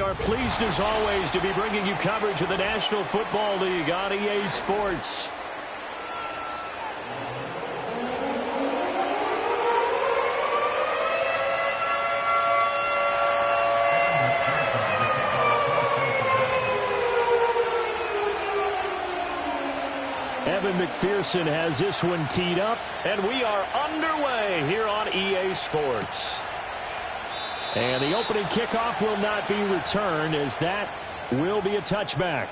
are pleased as always to be bringing you coverage of the National Football League on EA Sports. Evan McPherson has this one teed up, and we are underway here on EA Sports. And the opening kickoff will not be returned, as that will be a touchback.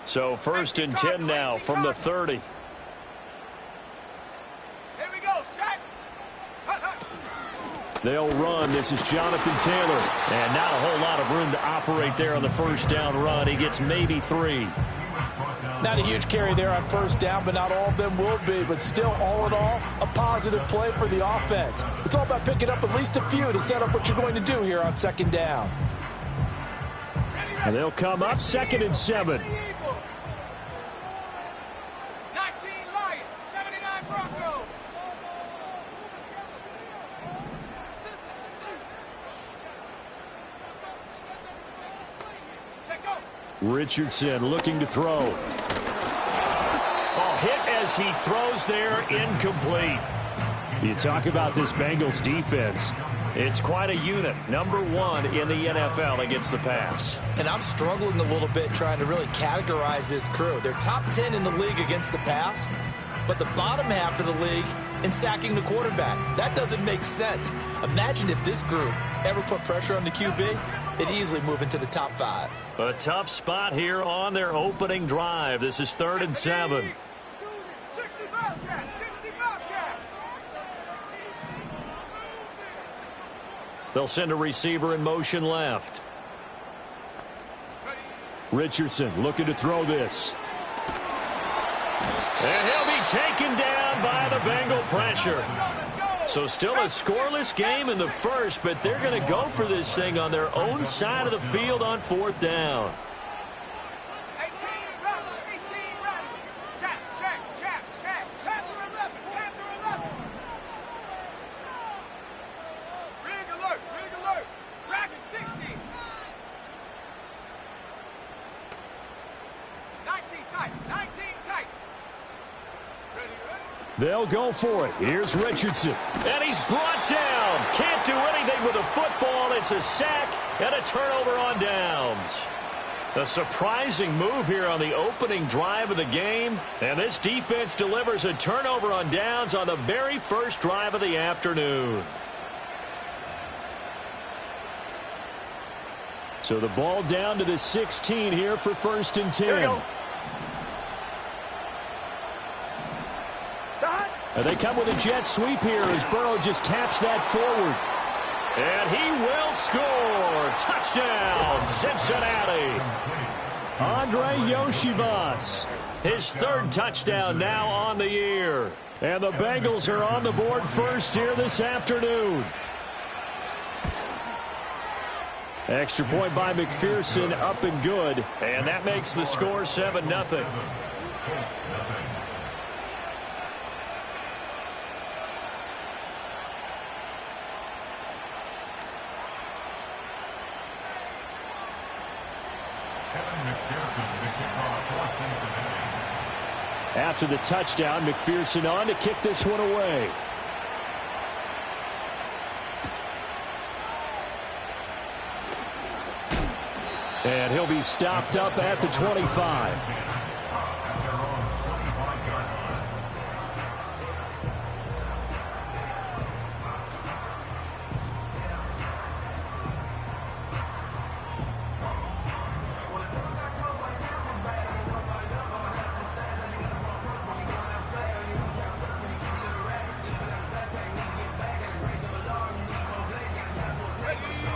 So 1st and 10 now from the 30. They'll run. This is Jonathan Taylor. And not a whole lot of room to operate there on the first down run. He gets maybe 3. Not a huge carry there on first down, but not all of them will be. But still, all in all, a positive play for the offense. It's all about picking up at least a few to set up what you're going to do here on 2nd down. And they'll come up 2nd and 7. Richardson looking to throw. Hit as he throws there, incomplete. You talk about this Bengals defense. It's quite a unit. Number 1 in the NFL against the pass. And I'm struggling a little bit trying to really categorize this crew. They're top 10 in the league against the pass, but the bottom half of the league in sacking the quarterback. That doesn't make sense. Imagine if this group ever put pressure on the QB, they'd easily move into the top 5. A tough spot here on their opening drive. This is 3rd and 7. They'll send a receiver in motion left. Richardson looking to throw this. And he'll be taken down by the Bengal pressure. So still a scoreless game in the first, but they're going to go for this thing on their own side of the field on 4th down. They'll go for it. Here's Richardson. And he's brought down. Can't do anything with the football. It's a sack and a turnover on downs. A surprising move here on the opening drive of the game. And this defense delivers a turnover on downs on the very first drive of the afternoon. So the ball down to the 16 here for 1st and 10. And they come with a jet sweep here as Burrow just taps that forward. And he will score. Touchdown, Cincinnati. Andre Yoshivas, his 3rd touchdown now on the year. And the Bengals are on the board first here this afternoon. Extra point by McPherson, up and good. And that makes the score 7-0. After the touchdown, McPherson on to kick this one away. And he'll be stopped up at the 25.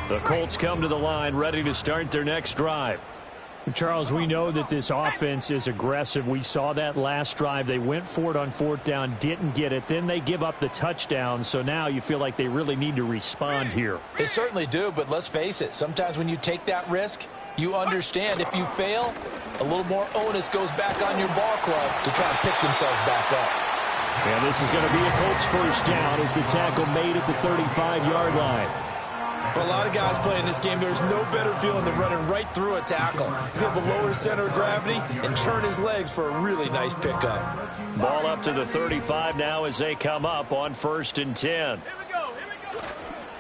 The Colts come to the line ready to start their next drive. Charles, we know that this offense is aggressive. We saw that last drive. They went for it on 4th down, didn't get it. Then they give up the touchdown. So now you feel like they really need to respond here. They certainly do, but let's face it. Sometimes when you take that risk, You understand if you fail, a little more onus goes back on your ball club to try to pick themselves back up. And this is going to be a Colts first down as the tackle made at the 35-yard line. For a lot of guys playing this game, there's no better feeling than running right through a tackle. He's able to lower his center of gravity and churn his legs for a really nice pickup. Ball up to the 35 now as they come up on 1st and 10.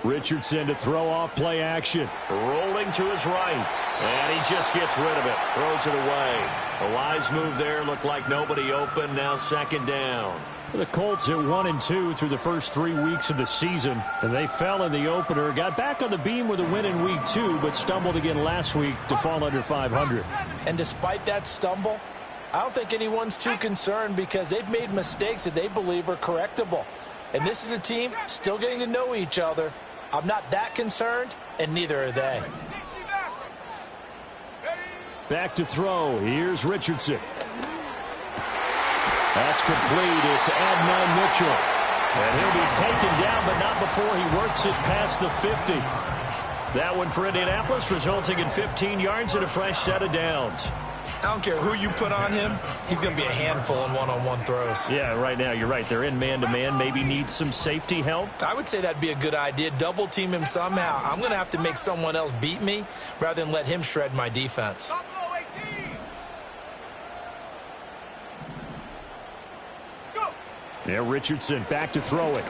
Richardson to throw off play action. Rolling to his right. And he just gets rid of it. Throws it away. A wise move there. Looked like nobody open. Now 2nd down. The Colts at 1-2 through the first 3 weeks of the season. And they fell in the opener. Got back on the beam with a win in week 2, but stumbled again last week to fall under 500. And despite that stumble, I don't think anyone's too concerned because they've made mistakes that they believe are correctable. And this is a team still getting to know each other. I'm not that concerned, and neither are they. Back to throw. Here's Richardson. That's complete. It's Adnan Mitchell. And he'll be taken down, but not before he works it past the 50. That one for Indianapolis, resulting in 15 yards and a fresh set of downs. I don't care who you put on him, he's going to be a handful in one-on-one throws. Yeah, right now, you're right. They're in man-to-man. Maybe need some safety help. I would say that'd be a good idea. Double team him somehow. I'm going to have to make someone else beat me rather than let him shred my defense. Yeah, Richardson back to throw it.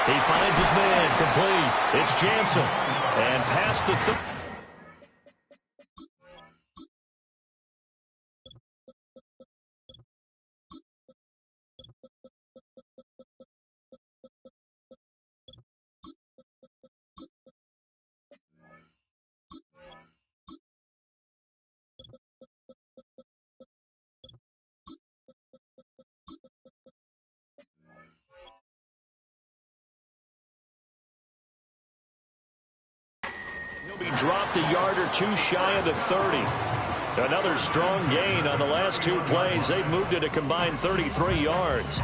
He finds his man complete. It's Jansen. And past the He'll be dropped a yard or two shy of the 30. Another strong gain on the last 2 plays. They've moved it a combined 33 yards.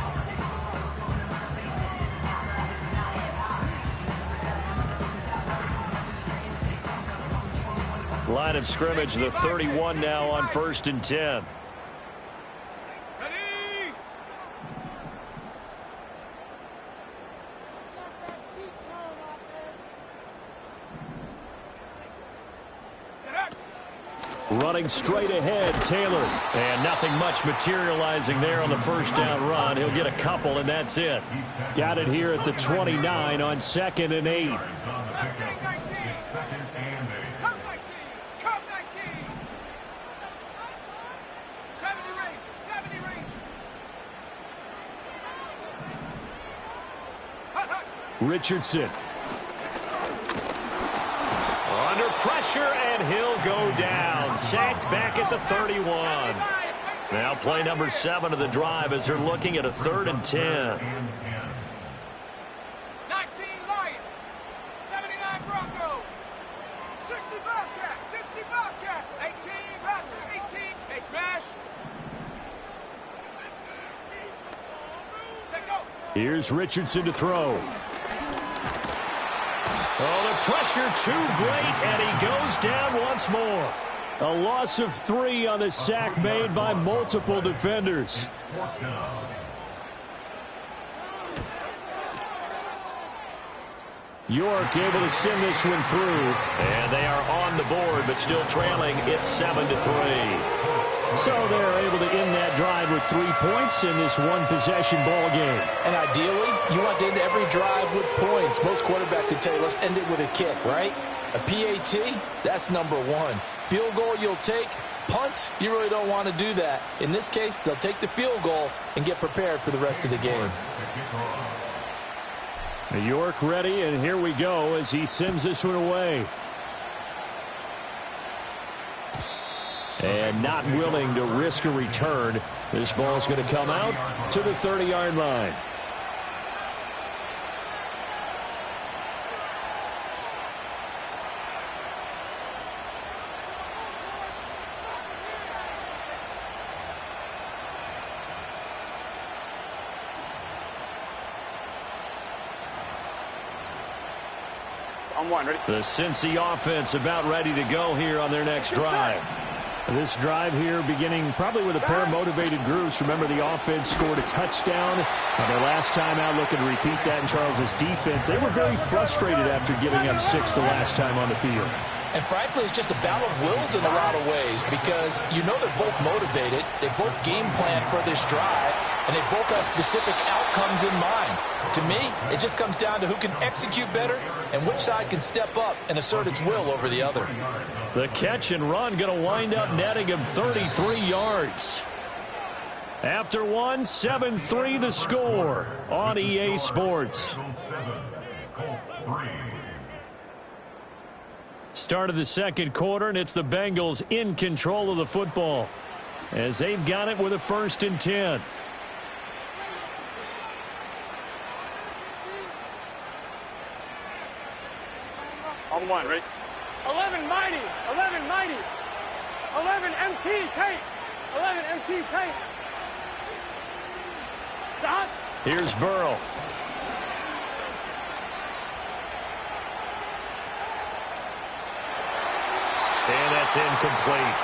Line of scrimmage, the 31 now on 1st and 10. Running straight ahead, Taylor. And nothing much materializing there on the first down run. He'll get a couple, and that's it. Got it here at the 29 on 2nd and 8. Richardson. Under pressure, and he'll go down. Sacked back at the 31. Now play number 7 of the drive as they're looking at a 3rd and 10. 19 Lions, 79 Broncos, 60 Bobcat, 60 Bobcat, 18 Raptor, 18, hey smash. Set go. Here's Richardson to throw. Oh, the pressure too great, and he goes down once more. A loss of 3 on the sack made by multiple defenders. York able to send this one through. And they are on the board, but still trailing. It's 7-3. So they're able to end that drive with 3 points in this one-possession ball game. And ideally, you want to end every drive with points. Most quarterbacks would tell you, let's end it with a kick, right? A PAT, that's number 1. Field goal you'll take. Punts, you really don't want to do that. In this case, they'll take the field goal and get prepared for the rest of the game. York ready, and here we go as he sends this one away. And not willing to risk a return. This ball's going to come out to the 30-yard line. On one, ready? The Cincy offense about ready to go here on their next drive. This drive here beginning probably with a pair of motivated groups. Remember, the offense scored a touchdown their last time out, looking to repeat that in Charles's defense. They were very frustrated after giving up 6 the last time on the field. And frankly, it's just a battle of wills in a lot of ways because you know they're both motivated. They both game plan for this drive, and they both have specific outcomes in mind. To me, it just comes down to who can execute better and which side can step up and assert its will over the other. The catch and run going to wind up netting him 33 yards. After one, 7-3 the score on EA Sports. Start of the second quarter, and it's the Bengals in control of the football as they've got it with a 1st and 10. On one, ready? 11 mighty, 11 mighty, 11 MT tape, 11 MT tape. Stop. Here's Burrow. And that's incomplete.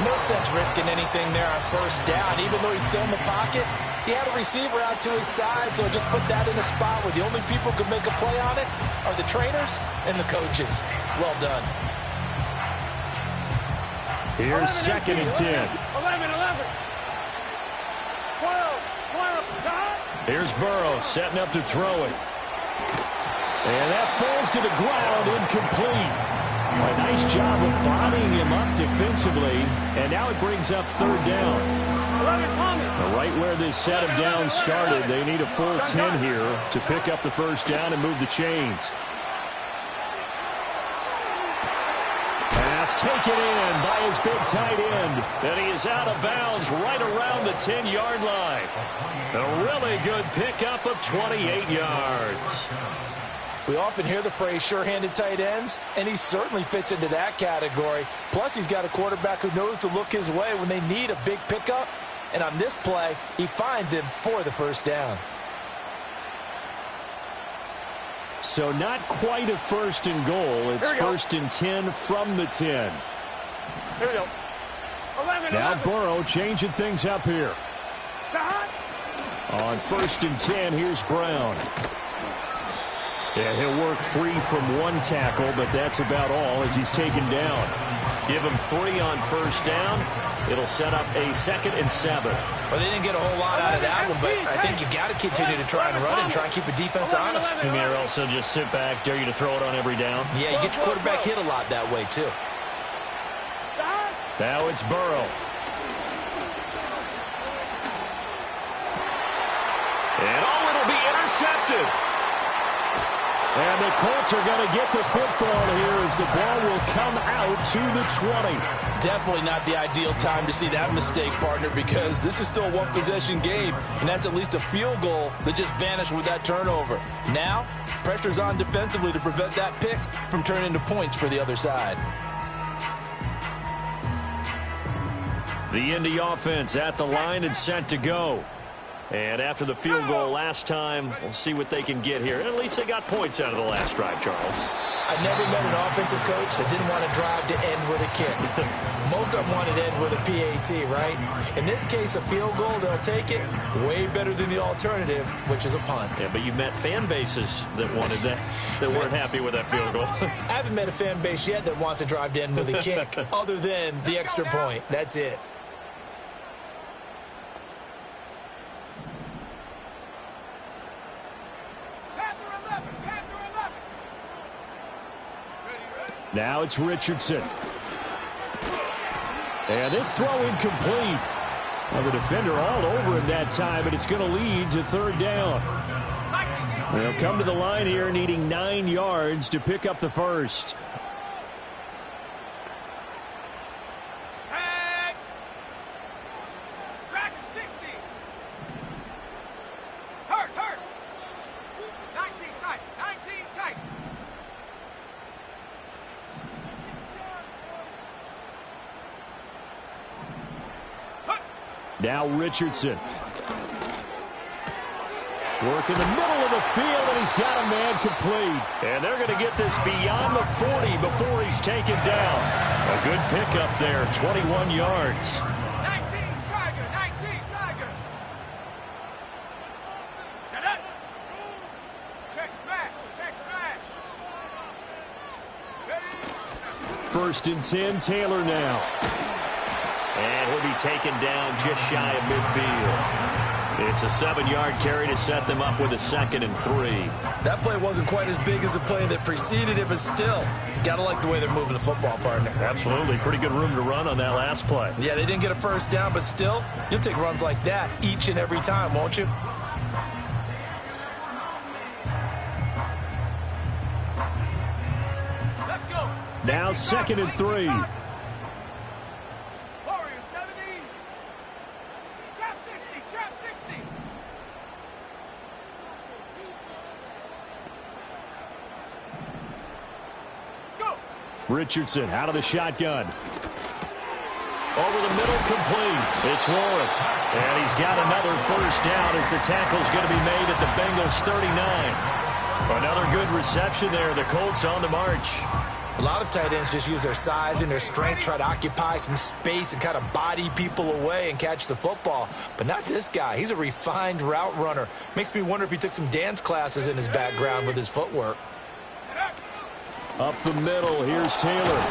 No sense risking anything there on 1st down. Even though he's still in the pocket, he had a receiver out to his side, so just put that in a spot where the only people who can make a play on it are the trainers and the coaches. Well done. Here's 2nd and 10. 11, 11. 12, 12, stop. Here's Burrow setting up to throw it. And that falls to the ground, incomplete. A nice job of bodying him up defensively, and now it brings up 3rd down. 11, Thomas. Right where this set of downs started, they need a full 10 here to pick up the 1st down and move the chains. Pass taken in by his big tight end, and he is out of bounds right around the 10-yard line. A really good pickup of 28 yards. We often hear the phrase sure-handed tight ends, and he certainly fits into that category. Plus, he's got a quarterback who knows to look his way when they need a big pickup. And on this play, he finds him for the 1st down. So not quite a 1st and goal. It's 1st and 10 from the 10. Here we go. 11, Now 11. Burrow changing things up here. Stop. On 1st and 10, here's Brown. Yeah, he'll work 3 from 1 tackle, but that's about all as he's taken down. Give him 3 on 1st down. It'll set up a 2nd and 7. Well, they didn't get a whole lot out of that one, but I think you've got to continue to try and run and try and keep the defense honest. You may also just sit back, dare you to throw it on every down. Yeah, you get your quarterback hit a lot that way, too. Stop. Now it's Burrow. And it'll be intercepted. And the Colts are going to get the football here as the ball will come out to the 20. Definitely not the ideal time to see that mistake, partner, because this is still a one-possession game, and that's at least a field goal that just vanished with that turnover. Now, pressure's on defensively to prevent that pick from turning into points for the other side. The Indy offense at the line and set to go. And after the field goal last time, we'll see what they can get here. At least they got points out of the last drive, Charles. I never met an offensive coach that didn't want to drive to end with a kick. Most of them wanted to end with a PAT, right? In this case, a field goal, they'll take it. Way better than the alternative, which is a punt. Yeah, but you met fan bases that wanted that, that weren't happy with that field goal. I haven't met a fan base yet that wants to drive to end with a kick, other than the extra point. That's it. Now it's Richardson. And this throw incomplete. Well, the defender all over him that time, and it's going to lead to 3rd down. They'll come to the line here needing 9 yards to pick up the 1st. Track 60. Hurt. 19 tight. 19 tight. Now Richardson. Work in the middle of the field, and he's got a man complete. And they're going to get this beyond the 40 before he's taken down. A good pickup there, 21 yards. 19, Tiger, 19, Tiger. Set up. Check smash, check smash. Ready? First and 10, Taylor now. And he'll be taken down just shy of midfield. It's a 7-yard carry to set them up with a 2nd and 3. That play wasn't quite as big as the play that preceded it, but still, gotta like the way they're moving the football, partner. Absolutely. Pretty good room to run on that last play. Yeah, they didn't get a first down, but still, you'll take runs like that each and every time, won't you? Let's go. Now 2nd and 3. Warrior 70. Trap 60, trap 60. Go. Richardson out of the shotgun. Over the middle, complete. It's Warren. And he's got another first down as the tackle's going to be made at the Bengals 39. Another good reception there. The Colts on the march. A lot of tight ends just use their size and their strength, try to occupy some space and kind of body people away and catch the football. But not this guy. He's a refined route runner. Makes me wonder if he took some dance classes in his background with his footwork. Up the middle, here's Taylor.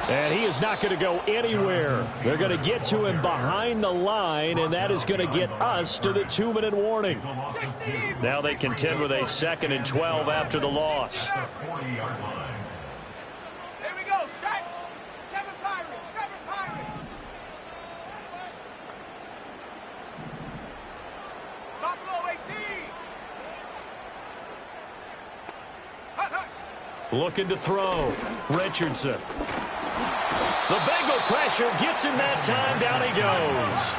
And he is not going to go anywhere. They're going to get to him behind the line, and that is going to get us to the 2-minute warning. Now they contend with a 2nd and 12 after the loss. There we go. Set. 7 Pirates. 7 Pirates. Buffalo 18. Hut, hut. Looking to throw. Richardson. The Bengal pressure gets him that time. Down he goes.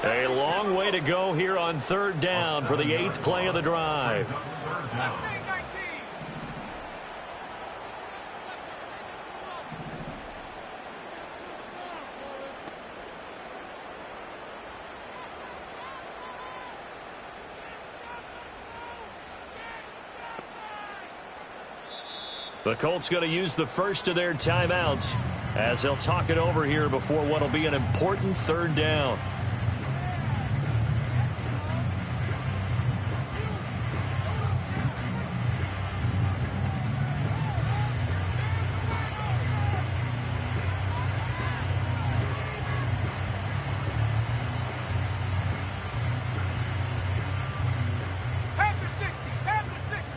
A long way to go here on 3rd down for the 8th play of the drive. Mustang 19. The Colts going to use the first of their timeouts as they'll talk it over here before what will be an important 3rd down. Panther 60. Panther 60.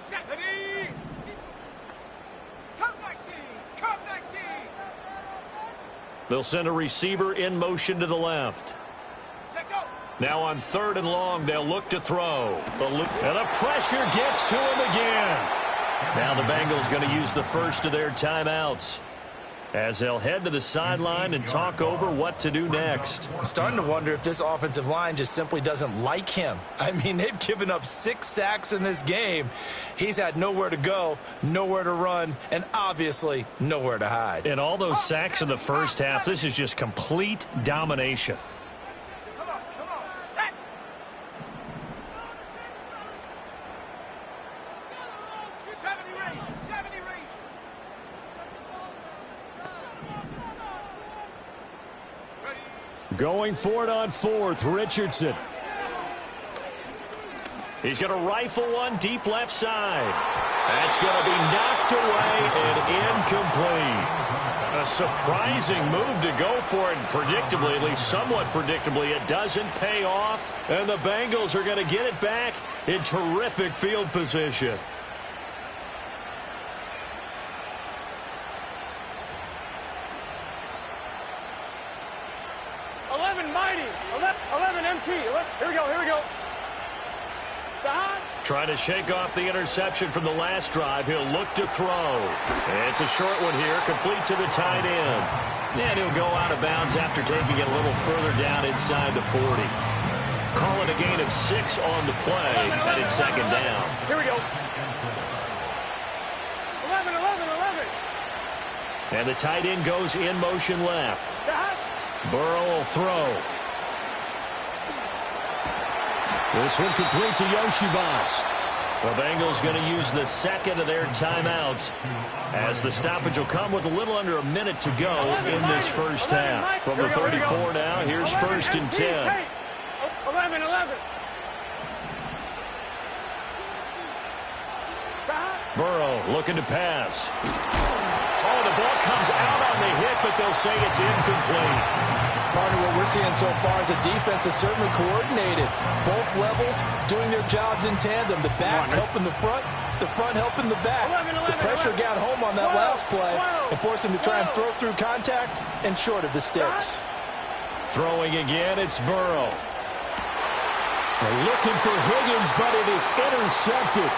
Set. Ready. Come 19. Come 19. They'll send a receiver in motion to the left. Check go. Now on 3rd and long, they'll look to throw. And the pressure gets to him again. Now the Bengals going to use the first of their timeouts as they'll head to the sideline and talk over what to do next. I'm starting to wonder if this offensive line just simply doesn't like him. I mean, they've given up 6 sacks in this game. He's had nowhere to go, nowhere to run, and obviously nowhere to hide. And all those sacks in the first half, this is just complete domination. Come on. Set. You're 70 range. 70 range. Ready. Going for it on 4th, Richardson. He's going to rifle one deep left side. That's going to be knocked away and incomplete. A surprising move to go for it. Predictably, at least somewhat predictably, it doesn't pay off. And the Bengals are going to get it back in terrific field position. Mighty. 11 MT. Here we go. Trying to shake off the interception from the last drive. He'll look to throw. And it's a short one here, complete to the tight end. And he'll go out of bounds after taking it a little further down inside the 40. Call it a gain of 6 on the play, and it's 2nd down. Here we go. 11. And the tight end goes in motion left. Burrow will throw. This one complete to Yoshivas. The Bengals going to use the second of their timeouts as the stoppage will come with a little under a minute to go in this first half. From the 34 now, here's 1st and 10. 11. Burrow looking to pass. Oh, the ball comes out on the hit, but they'll say it's incomplete. Partner, what we're seeing so far is the defense is certainly coordinated. Both levels doing their jobs in tandem. The back helping the front helping the back. The pressure got home on that last play and forced him to try and throw through contact and short of the sticks. Throwing again, it's Burrow. They're looking for Higgins, but it is intercepted.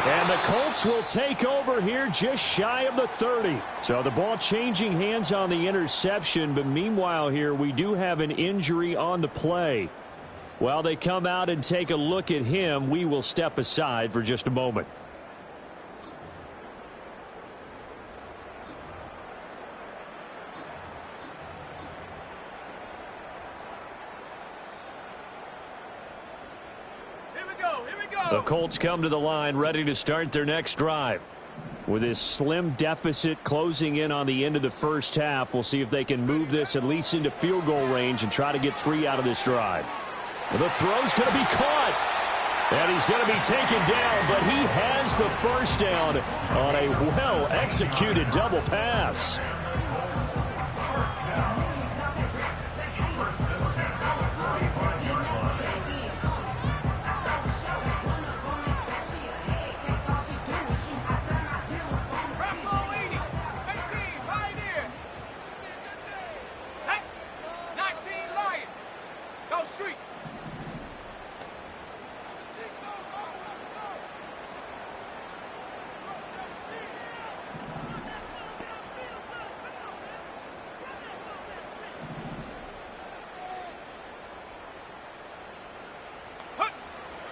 And the Colts will take over here just shy of the 30. So the ball changing hands on the interception, but meanwhile here we do have an injury on the play. While they come out and take a look at him, we will step aside for just a moment. The Colts come to the line ready to start their next drive. With this slim deficit closing in on the end of the first half, we'll see if they can move this at least into field goal range and try to get 3 out of this drive. The throw's going to be caught. And he's going to be taken down, but he has the first down on a well-executed double pass.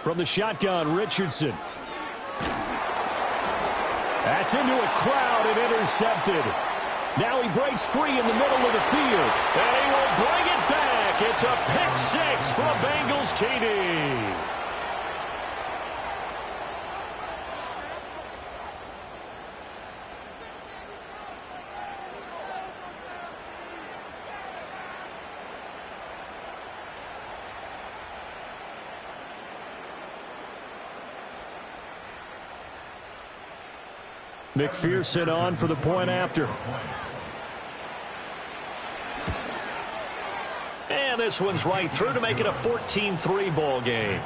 From the shotgun, Richardson. That's into a crowd and intercepted. Now he breaks free in the middle of the field. And he will bring it back. It's a pick 6 for a Bengals TD. McPherson on for the point after. And this one's right through to make it a 14-3 ball game.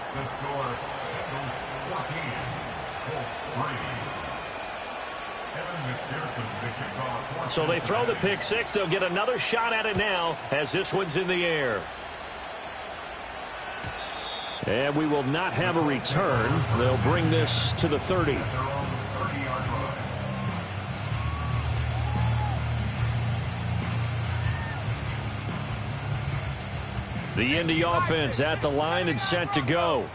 So they throw the pick 6. They'll get another shot at it now as this one's in the air. And we will not have a return. They'll bring this to the 30. The Indy offense at the line and set to go.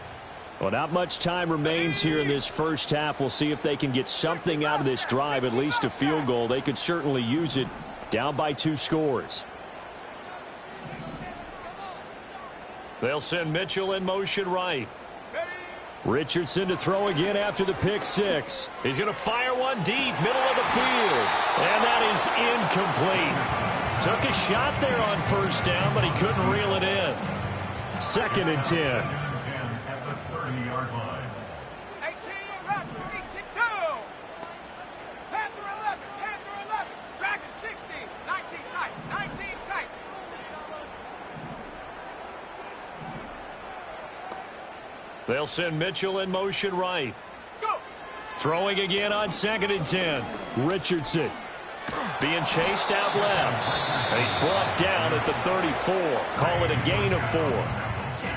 Well, not much time remains here in this first half. We'll see if they can get something out of this drive, at least a field goal. They could certainly use it down by 2 scores. They'll send Mitchell in motion right. Richardson to throw again after the pick 6. He's going to fire one deep, middle of the field. And that is incomplete. Took a shot there on first down, but he couldn't reel it in. 2nd and 10. They'll send Mitchell in motion right. Go. Throwing again on 2nd and 10. Richardson. Being chased out left. And he's brought down at the 34. Call it a gain of 4.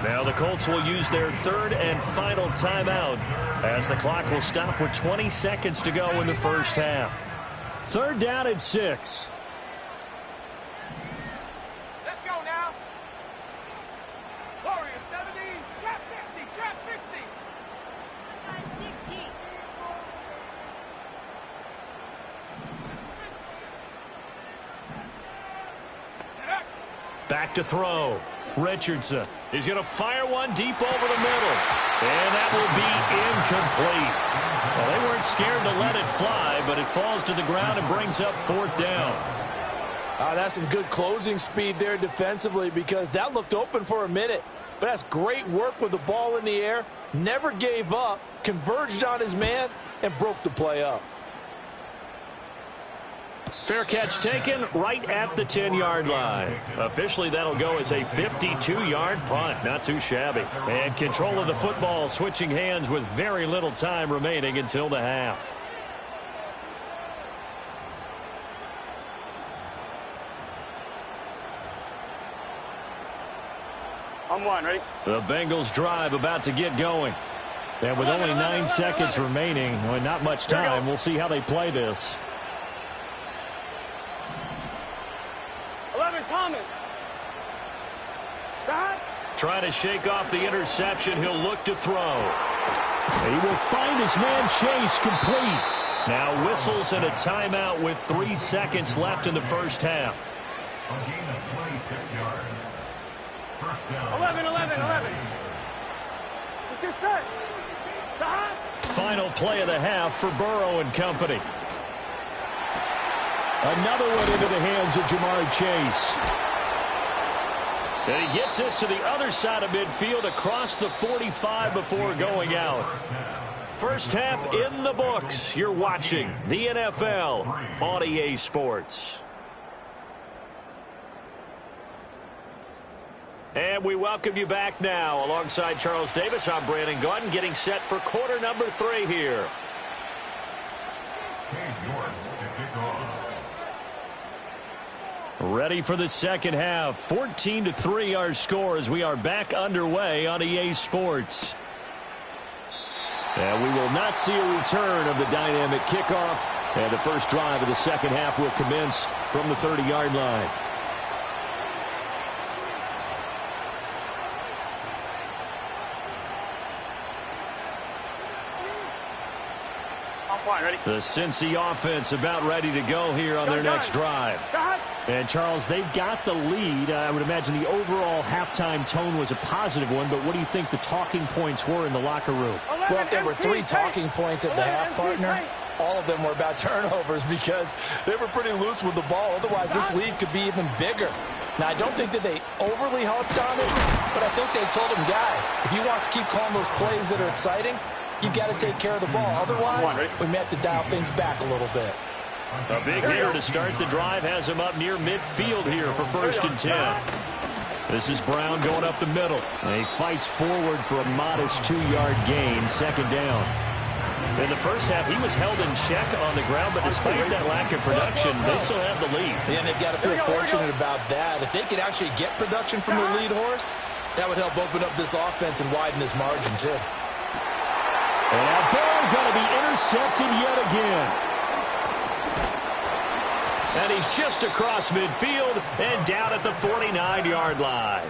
Now the Colts will use their 3rd and final timeout as the clock will stop with 20 seconds to go in the first half. 3rd down and 6. Let's go now. Warrior 70, trap 60, trap 60. Back to throw. Richardson. He's going to fire one deep over the middle. And that will be incomplete. Well, they weren't scared to let it fly, but it falls to the ground and brings up 4th down. That's some good closing speed there defensively, because that looked open for a minute. But that's great work with the ball in the air. Never gave up, converged on his man, and broke the play up. Fair catch taken right at the 10-yard line. Officially, that'll go as a 52-yard punt. Not too shabby. And control of the football switching hands with very little time remaining until the half. On one, ready? The Bengals drive about to get going. And with only 9 seconds remaining, well, not much time, we'll see how they play this. 11, Thomas. Stop. Trying to shake off the interception. He'll look to throw. He will find his man Chase complete. Now whistles and a timeout with 3 seconds left in the first half. 11. Let's get set. Stop. Final play of the half for Burrow and company. Another one into the hands of Jamar Chase. And he gets this to the other side of midfield across the 45 before going out. First half in the books. You're watching the NFL on EA Sports. And we welcome you back now. Alongside Charles Davis, I'm Brandon Gaudin, getting set for quarter number 3 here. Ready for the second half. 14-3 our score as we are back underway on EA Sports. And we will not see a return of the dynamic kickoff. And the first drive of the second half will commence from the 30-yard line. Ready? The Cincy offense about ready to go here on their next drive. And, Charles, they've got the lead. I would imagine the overall halftime tone was a positive one, but what do you think the talking points were in the locker room? Well, if there were 3 talking points at the half, partner, all of them were about turnovers because they were pretty loose with the ball. Otherwise, this lead could be even bigger. Now, I don't think that they overly harped on it, but I think they told them, guys, if you want to keep calling those plays that are exciting, you've got to take care of the ball. Otherwise, we may have to dial things back a little bit. A big hitter to start the drive has him up near midfield here for 1st and 10. This is Brown going up the middle. And he fights forward for a modest 2-yard gain, 2nd down. In the first half, he was held in check on the ground, but despite that lack of production, they still have the lead. And they've got to feel fortunate about that. If they could actually get production from their lead horse, that would help open up this offense and widen this margin, too. And that ball going to be intercepted yet again. And he's just across midfield and down at the 49-yard line.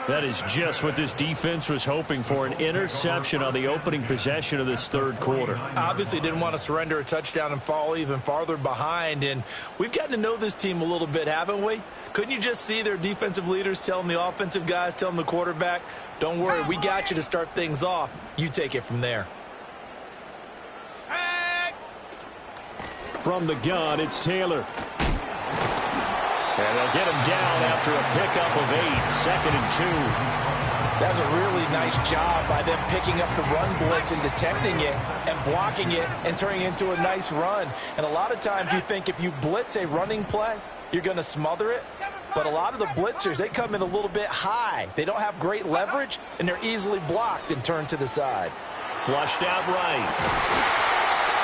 That is just what this defense was hoping for, an interception on the opening possession of this third quarter. Obviously didn't want to surrender a touchdown and fall even farther behind. And we've gotten to know this team a little bit, haven't we? Couldn't you just see their defensive leaders telling the offensive guys, telling the quarterback, don't worry, we got you to start things off. You take it from there. From the gun, it's Taylor. And they'll get him down after a pickup of 8, 2nd and 2. That's a really nice job by them picking up the run blitz and detecting it and blocking it and turning it into a nice run. And a lot of times you think if you blitz a running play, you're going to smother it. But a lot of the blitzers, they come in a little bit high. They don't have great leverage, and they're easily blocked and turned to the side. Flushed out right.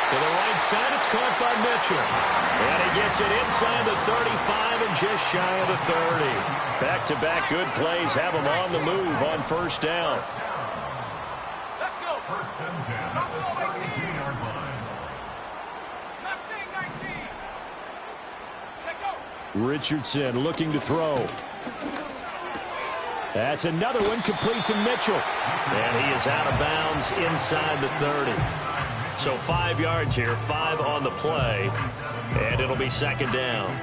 To the right side, it's caught by Mitchell. And he gets it inside the 35 and just shy of the 30. Back-to-back good plays have him on the move on 1st down. Let's go. 1st and 10 at the 18-yard line. Mustang 19. Take go. Richardson looking to throw. That's another one complete to Mitchell. And he is out of bounds inside the 30. So 5 yards here, 5 on the play, and it'll be 2nd down.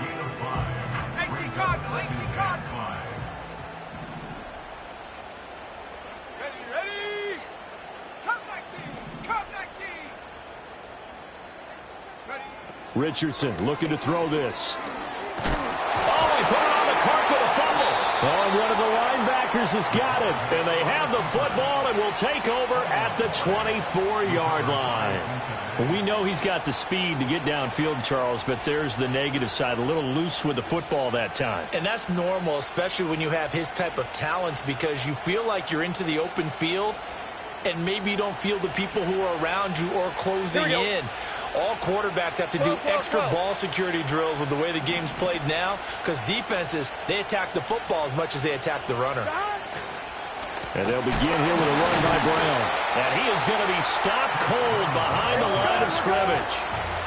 Richardson looking to throw this. Oh, he put it on the carpet, a fumble. Oh, and one of the linebackers has got it. And they have the football and will take over at the 24-yard line. Well, we know he's got the speed to get downfield, Charles, but there's the negative side. A little loose with the football that time. And that's normal, especially when you have his type of talents, because you feel like you're into the open field and maybe you don't feel the people who are around you or closing in. All quarterbacks have to do extra ball security drills with the way the game's played now, because defenses, they attack the football as much as they attack the runner. And they'll begin here with a run by Brown. And he is going to be stopped cold behind the line of scrimmage.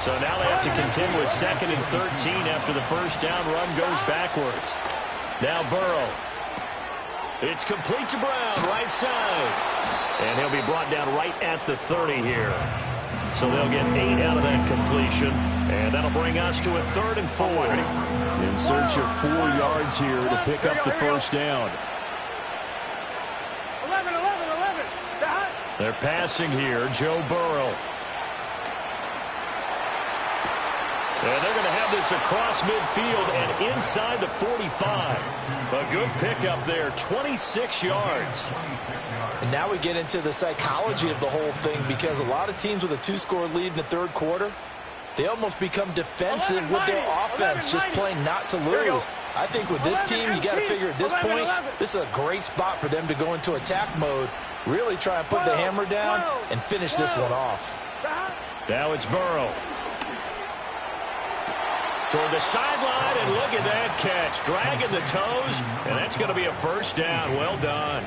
So now they have to contend with 2nd and 13 after the first down run goes backwards. Now Burrow. It's complete to Brown, right side. And he'll be brought down right at the 30 here. So they'll get 8 out of that completion. And that'll bring us to a 3rd and 4. In search of 4 yards here to pick up the first down. 11. They're passing here, Joe Burrow. And they're going to have this across midfield and inside the 45. A good pickup there, 26 yards. And now we get into the psychology of the whole thing, because a lot of teams with a 2-score lead in the third quarter, they almost become defensive with their offense, just playing not to lose. I think with this team, you got to figure at this point, this is a great spot for them to go into attack mode, really try and put the hammer down and finish this one off. Now it's Burrow. Toward the sideline, and look at that catch. Dragging the toes, and that's going to be a first down. Well done.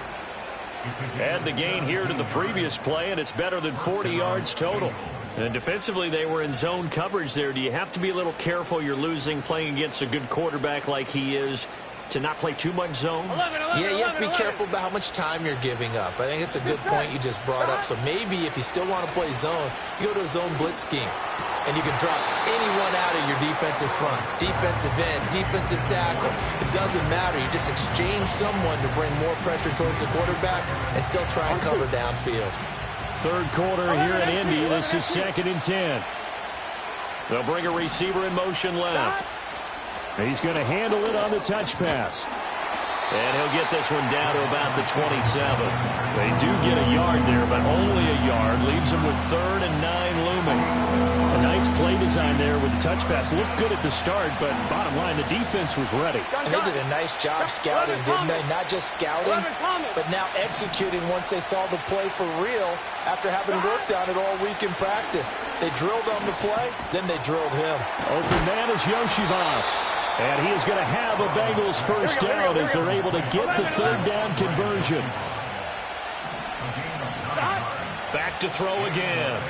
Add the gain here to the previous play, and it's better than 40 yards total. And defensively, they were in zone coverage there. Do you have to be a little careful? You're losing playing against a good quarterback like he is to not play too much zone? Yeah, you have to be careful about how much time you're giving up. I think it's a good point you just brought up. So maybe if you still want to play zone, you go to a zone blitz scheme. And you can drop anyone out of your defensive front. Defensive end, defensive tackle. It doesn't matter. You just exchange someone to bring more pressure towards the quarterback and still try and cover downfield. Third quarter here in Indy. This is 2nd and 10. They'll bring a receiver in motion left. He's going to handle it on the touch pass. And he'll get this one down to about the 27. They do get a yard there, but only a yard. Leaves them with 3rd and 9 looming. A nice play design there with the touch pass. Looked good at the start, but bottom line, the defense was ready. And they did a nice job scouting, didn't they? Not just scouting, but now executing once they saw the play for real after having worked on it all week in practice. They drilled on the play, then they drilled him. Open man is Yoshibas. And he is going to have a Bengals first down as they're able to get the 3rd down conversion. Back to throw again.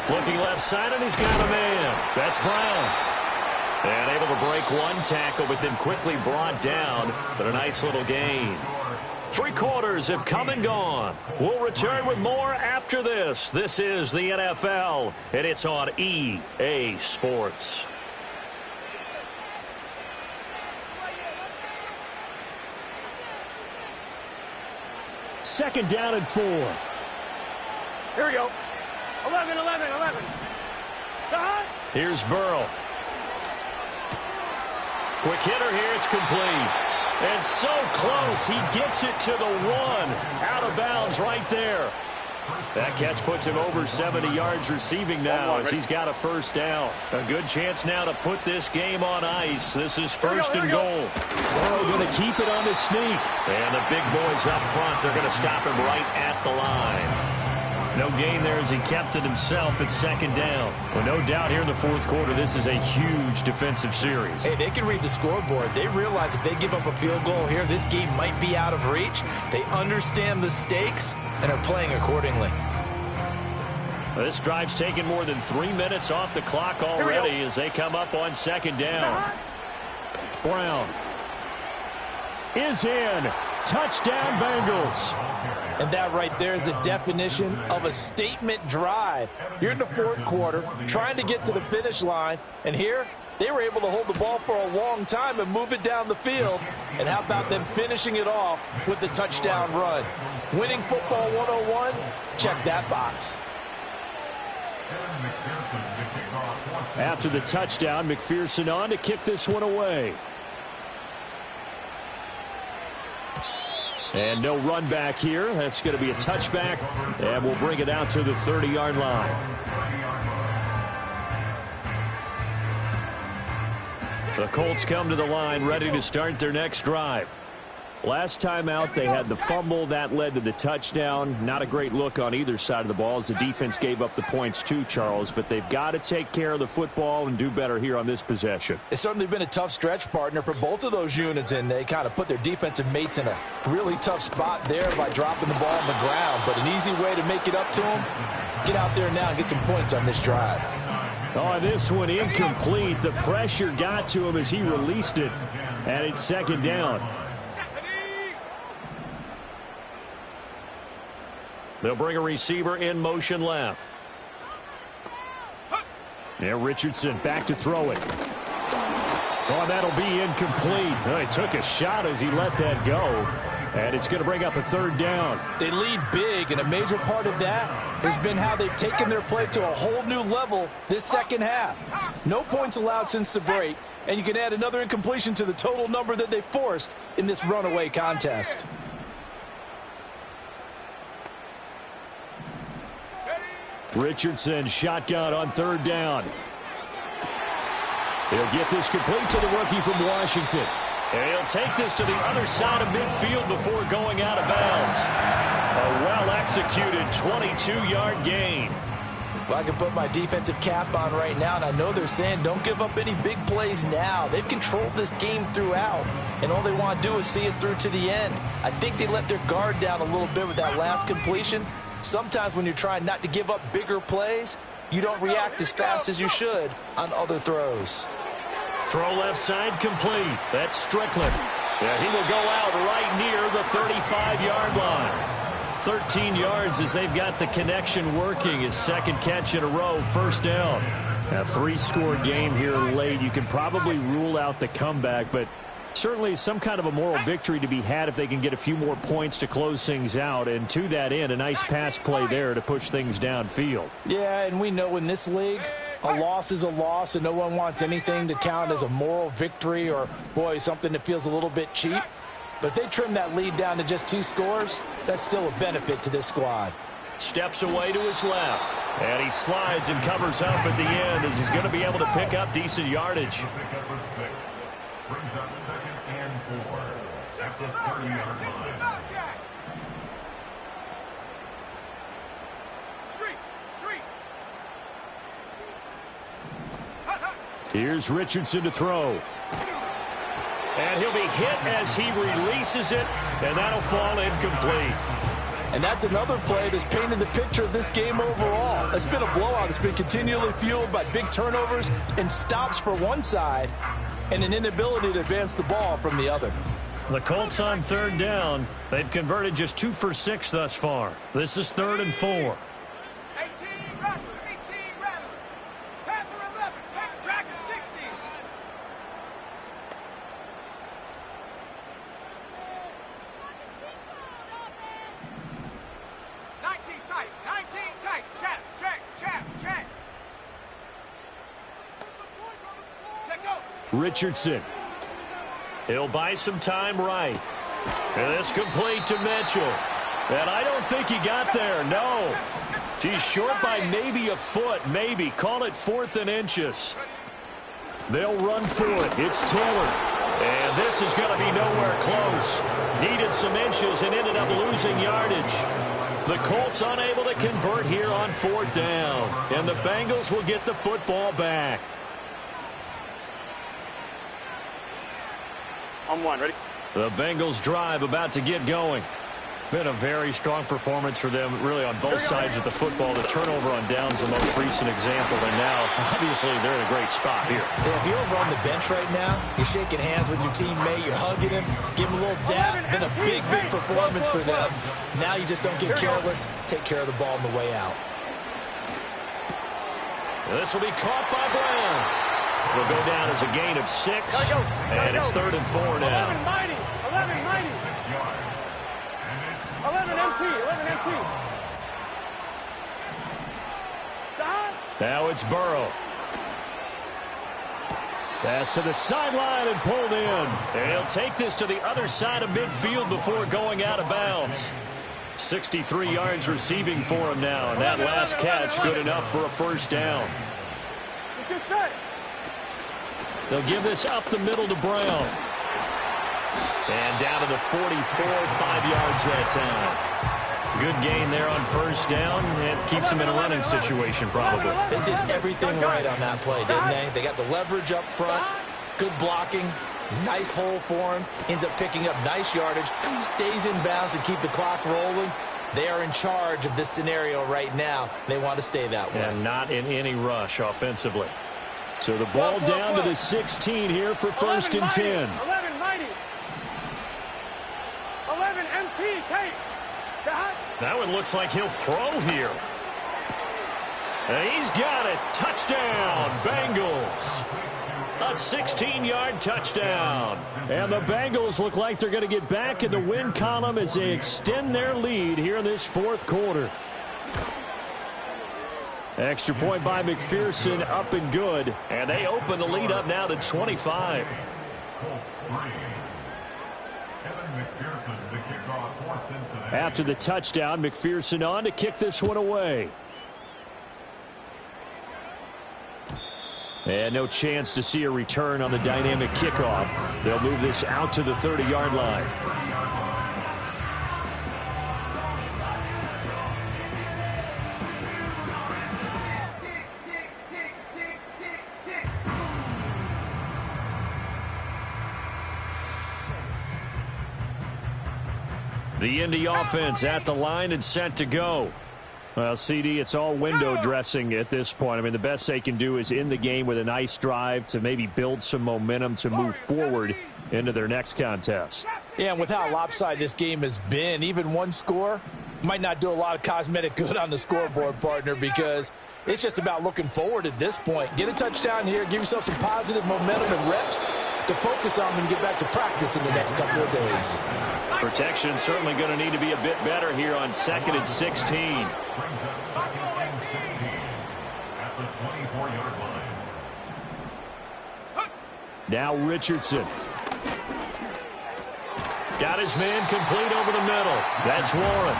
Looking left side, and he's got a man. That's Brown. And able to break one tackle, but then quickly brought down. But a nice little gain. 3 quarters have come and gone. We'll return with more after this. This is the NFL, and it's on EA Sports. Second down and 4. Here we go. 11. Here's Burrow. Quick hitter here. It's complete. And so close. He gets it to the 1. Out of bounds right there. That catch puts him over 70 yards receiving now as he's got a first down. A good chance now to put this game on ice. This is 1st and goal. Burrow going to keep it on the sneak. And the big boys up front, they're going to stop him right at the line. No gain there as he kept it himself at 2nd down. Well, no doubt here in the 4th quarter, this is a huge defensive series. Hey, they can read the scoreboard. They realize if they give up a field goal here, this game might be out of reach. They understand the stakes and are playing accordingly. This drive's taken more than 3 minutes off the clock already as they come up on 2nd down. Brown is in. Touchdown, Bengals. And that right there is the definition of a statement drive. You're in the 4th quarter, trying to get to the finish line, and here they were able to hold the ball for a long time and move it down the field. And how about them finishing it off with the touchdown run? Winning football 101, check that box. After the touchdown, McPherson on to kick this one away. And no run back here. That's going to be a touchback, and we'll bring it out to the 30-yard line. The Colts come to the line ready to start their next drive. Last time out, they had the fumble. That led to the touchdown. Not a great look on either side of the ball as the defense gave up the points too, Charles. But they've got to take care of the football and do better here on this possession. It's certainly been a tough stretch, partner, for both of those units, and they kind of put their defensive mates in a really tough spot there by dropping the ball on the ground. But an easy way to make it up to them, get out there now and get some points on this drive. Oh, this one incomplete. The pressure got to him as he released it, and it's second down. They'll bring a receiver in motion left. Now Richardson back to throw it. Oh, that'll be incomplete. Oh, he took a shot as he let that go. And it's going to bring up a third down. They lead big, and a major part of that has been how they've taken their play to a whole new level this second half. No points allowed since the break, and you can add another incompletion to the total number that they forced in this runaway contest. Richardson shotgun on third down. He'll get this complete to the rookie from Washington. And he'll take this to the other side of midfield before going out of bounds. A well-executed 22-yard gain. Well, I can put my defensive cap on right now, and I know they're saying don't give up any big plays now. They've controlled this game throughout, and all they want to do is see it through to the end. I think they let their guard down a little bit with that last completion. Sometimes when you're trying not to give up bigger plays, you don't react as fast as you should on other throws. Throw left side complete. That's Strickland. Yeah, he will go out right near the 35-yard line. 13 yards as they've got the connection working. His second catch in a row, first down. A three-score game here late. You can probably rule out the comeback, but certainly some kind of a moral victory to be had if they can get a few more points to close things out. And to that end, a nice pass play there to push things downfield. Yeah, and we know in this league, a loss is a loss, and no one wants anything to count as a moral victory or, boy, something that feels a little bit cheap. But if they trim that lead down to just 2 scores, that's still a benefit to this squad. Steps away to his left. And he slides and covers up at the end as he's going to be able to pick up decent yardage. Brings up 2nd and 4 at the 30-yard line. Here's Richardson to throw. And he'll be hit as he releases it, and that'll fall incomplete. And that's another play that's painted the picture of this game overall. It's been a blowout. It's been continually fueled by big turnovers and stops for one side and an inability to advance the ball from the other. The Colts on third down. They've converted just 2 for 6 thus far. This is 3rd and 4. 18 Rattler, 18 Rattler. Panther 11, Dragon 60. 19 tight, 19 tight. Check, check, check, check. Check go. Richardson. He'll buy some time right. And this complete to Mitchell. And I don't think he got there, no. He's short by maybe a foot, maybe. Call it 4th and inches. They'll run for it. It's Taylor. And this is going to be nowhere close. Needed some inches and ended up losing yardage. The Colts unable to convert here on 4th down. And the Bengals will get the football back. On 1, ready? The Bengals drive about to get going. Been a very strong performance for them, really, on both sides of the football. The turnover on downs, the most recent example, and now, obviously, they're in a great spot here. Yeah, if you're over on the bench right now, you're shaking hands with your teammate, you're hugging him, give him a little dap. Been a big, big performance for them. Now you just don't get careless. Take care of the ball on the way out. This will be caught by Brown. Will go down as a gain of 6, and it's 3rd and 4 now. 11 mighty, 11 mighty. 11 MT, 11 MT. Stop. Now it's Burrow. Pass to the sideline and pulled in. And he'll take this to the other side of midfield before going out of bounds. 63 yards receiving for him now, and that last catch good enough for a first down. They'll give this up the middle to Brown. And down to the 44, 5 yards that time. Good gain there on first down, and keeps them in a running situation probably. They did everything right on that play, didn't they? They got the leverage up front, good blocking, nice hole for him, ends up picking up nice yardage, stays in bounds to keep the clock rolling. They are in charge of this scenario right now. They want to stay that way. And not in any rush offensively. So the ball down to the 16 here for first and 10. 11 mighty. 11 MT, Kate. That one looks like he'll throw here. And he's got it. Touchdown, Bengals. A 16-yard touchdown. And the Bengals look like they're going to get back in the win column as they extend their lead here in this fourth quarter. Extra point by McPherson, up and good. And they open the lead up now to 25. After the touchdown, McPherson on to kick this one away. And no chance to see a return on the dynamic kickoff. They'll move this out to the 30-yard line. The Indy offense at the line and set to go. Well, CD, it's all window dressing at this point. I mean, the best they can do is in the game with a nice drive to maybe build some momentum to move forward into their next contest. Yeah, and with how lopsided this game has been, even one score might not do a lot of cosmetic good on the scoreboard, partner, because it's just about looking forward at this point. Get a touchdown here, give yourself some positive momentum and reps to focus on and get back to practice in the next couple of days. Protection certainly going to need to be a bit better here on 2nd and 16. Now Richardson. Got his man complete over the middle. That's Warren.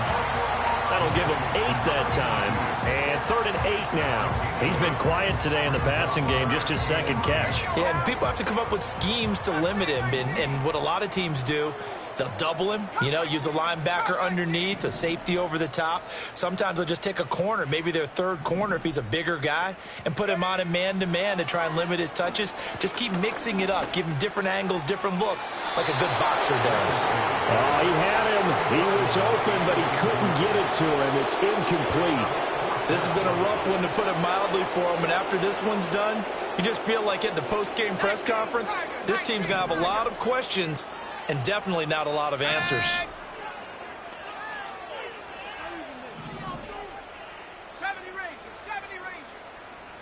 That'll give him 8 that time. And 3rd and 8 now. He's been quiet today in the passing game, just his second catch. Yeah, and people have to come up with schemes to limit him. And what a lot of teams do, they'll double him, use a linebacker underneath, a safety over the top. Sometimes they'll just take a corner, maybe their third corner if he's a bigger guy, and put him on a man-to-man to try and limit his touches. Just keep mixing it up, give him different angles, different looks, like a good boxer does. Oh, he had him. He was open, but he couldn't get it to him. It's incomplete. This has been a rough one, to put it mildly, for him. And after this one's done, you just feel like at the post-game press conference, this team's going to have a lot of questions and definitely not a lot of answers. 70 Rangers.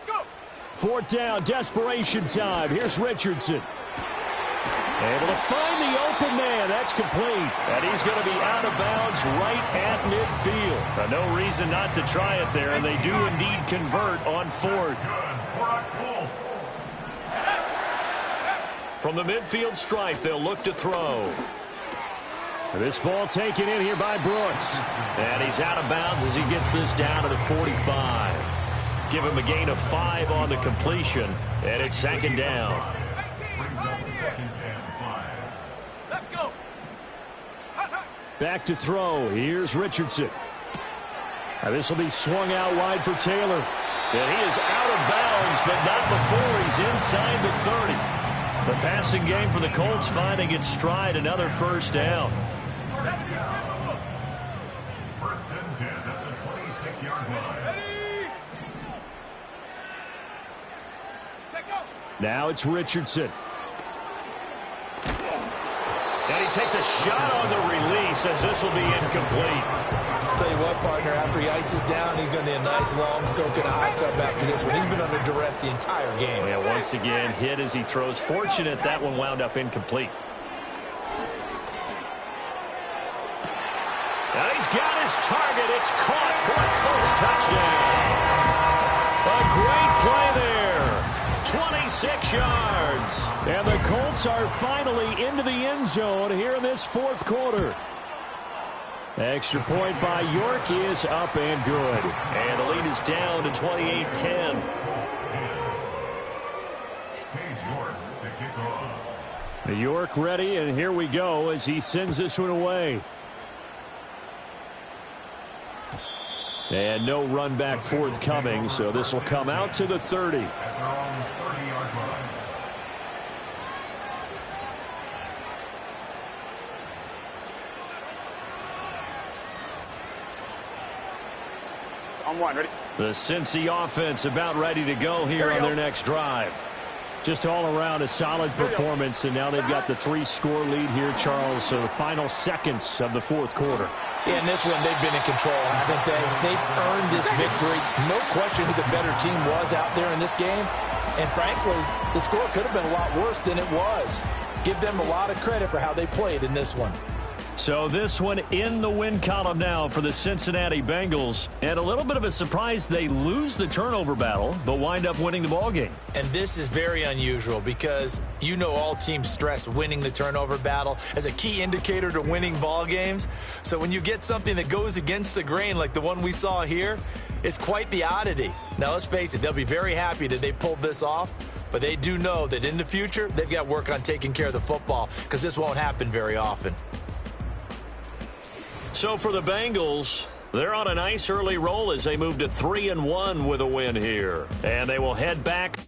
Go. 4th down, desperation time. Here's Richardson. Able to find the open man. That's complete. And he's going to be out of bounds right at midfield. No reason not to try it there, and they do indeed convert on 4th. From the midfield stripe, they'll look to throw. This ball taken in here by Brooks. And he's out of bounds as he gets this down to the 45. Give him a gain of 5 on the completion, and it's 2nd down. Let's go. Back to throw. Here's Richardson. This will be swung out wide for Taylor. And he is out of bounds, but not before he's inside the 30. The passing game for the Colts finding its stride, another first down. First and 10 at the 26-yard line. Now it's Richardson. And he takes a shot on the release as this will be incomplete. Tell you what, partner, after he ices down, he's going to need a nice long soak in a hot tub after this one. He's been under duress the entire game. Yeah, once again, hit as he throws. Fortunate that one wound up incomplete. And he's got his target. It's caught for a Colts touchdown. A great play there. 26 yards. And the Colts are finally into the end zone here in this fourth quarter. Extra point by York is up and good. And the lead is down to 28-10. York ready, and here we go as he sends this one away. And no run back forthcoming, so this will come out to the 30. On one, ready? The Cincy offense about ready to go here on their next drive. Just all around a solid performance, and now they've got the 3-score lead here, Charles. So the final seconds of the fourth quarter. Yeah, in this one, they've been in control, haven't they? They've earned this victory. No question who the better team was out there in this game. And frankly, the score could have been a lot worse than it was. Give them a lot of credit for how they played in this one. So this one in the win column now for the Cincinnati Bengals. And a little bit of a surprise, they lose the turnover battle, but wind up winning the ballgame. And this is very unusual because you know all teams stress winning the turnover battle as a key indicator to winning ball games. So when you get something that goes against the grain like the one we saw here, it's quite the oddity. Now let's face it, they'll be very happy that they pulled this off, but they do know that in the future they've got work on taking care of the football because this won't happen very often. So for the Bengals, they're on a nice early roll as they move to 3-1 with a win here. And they will head back